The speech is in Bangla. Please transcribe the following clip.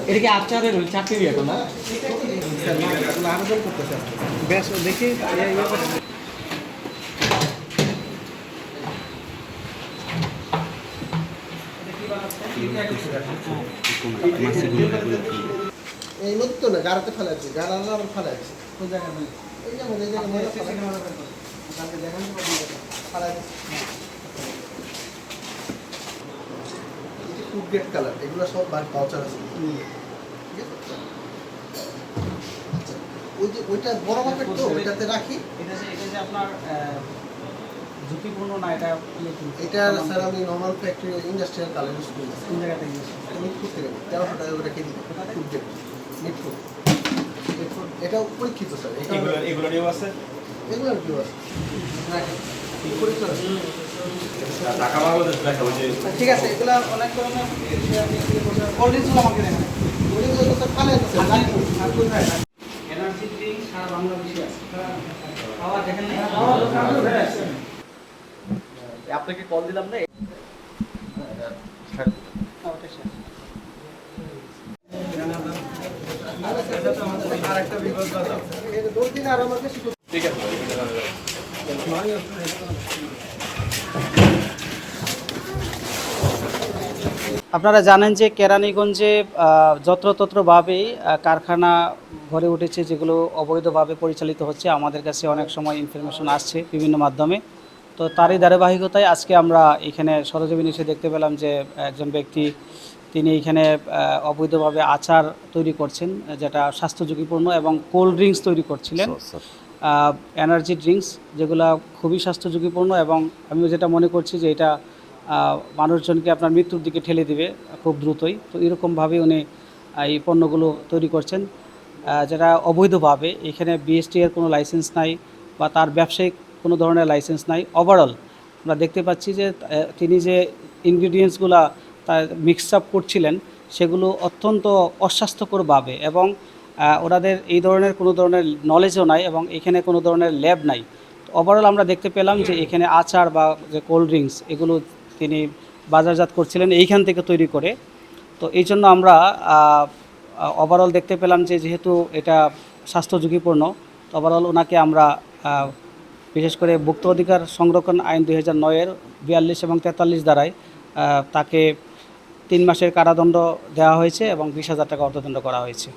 এটা কি আচারের ওই চাকরি এখন না আবেদন করতেছে বেশ দেখি এই মতো না গাড়াতে ফেলা আছে গাড়া ফেলা আছে কোন জায়গায় এই যেমন এই জায়গায় ফেলা আছে ফুড গ্রেড কালার এগুলো সব পাউচার আছে আচ্ছা ওই যে ওইটা বড় মাপের তো ওইটাতে রাখি এটা যে আপনার ঝুঁকিপূর্ণ না এটা এটা স্যার আমি normal factory industrial colour use করি কোন জায়গাতে মিট ফুড থেকে 1300 টাকা করে কেজি ফুড গ্রেড মিট ফুড এটাও পরীক্ষিত স্যার এগুলো নিয়েও আছে এগুলো কি আছে ঠিক আছে এগুলো অনেক ধরনের কোল্ড ড্রিঙ্কসগুলো আমাকে দেখান এনার্জি ড্রিঙ্ক সারা বাংলাদেশে আছে খাওয়া দেখেন আপনাকে কল দিলাম না আরেকটা বিভাগ দিন আর আমাকে ঠিক আছে আপনারা জানেন যে কেরানীগঞ্জে যত্রতত্রভাবেই কারখানা গড়ে উঠেছে যেগুলো অবৈধভাবে পরিচালিত হচ্ছে আমাদের কাছে অনেক সময় ইনফরমেশন আসছে বিভিন্ন মাধ্যমে তো তারই ধারাবাহিকতায় আজকে আমরা এখানে সরজমিনে এসে দেখতে পেলাম যে একজন ব্যক্তি তিনি এখানে অবৈধভাবে আচার তৈরি করছেন যেটা স্বাস্থ্য ঝুঁকিপূর্ণ এবং কোল্ড ড্রিঙ্কস তৈরি করছিলেন এনার্জি ড্রিঙ্কস যেগুলো খুবই স্বাস্থ্য ঝুঁকিপূর্ণ এবং আমি যেটা মনে করছি যে এটা মানুষজনকে আপনার মৃত্যুর দিকে ঠেলে দিবে খুব দ্রুতই তো এরকমভাবে উনি এই পণ্যগুলো তৈরি করছেন যেটা অবৈধভাবে এখানে বিএসটি এর কোনো লাইসেন্স নাই বা তার ব্যবসায়িক কোনো ধরনের লাইসেন্স নাই ওভারঅল আমরা দেখতে পাচ্ছি যে তিনি যে ইনগ্রিডিয়েন্টসগুলো তার মিক্স আপ করছিলেন সেগুলো অত্যন্ত অস্বাস্থ্যকরভাবে এবং ওনাদের এই ধরনের কোনো ধরনের নলেজও নাই এবং এখানে কোনো ধরনের ল্যাব নাই ওভারঅল আমরা দেখতে পেলাম যে এখানে আচার বা যে কোল্ড ড্রিঙ্কস এগুলো তিনি বাজারজাত করছিলেন এইখান থেকে তৈরি করে তো এই জন্য আমরা ওভারঅল দেখতে পেলাম যে যেহেতু এটা স্বাস্থ্য ঝুঁকিপূর্ণ ওভারঅল ওনাকে আমরা বিশেষ করে ভোক্তা অধিকার সংরক্ষণ আইন 2009-এর 42 এবং 43 ধারায় তাকে 3 মাসের কারাদণ্ড দেওয়া হয়েছে এবং 20,000 টাকা অর্থদণ্ড করা হয়েছে।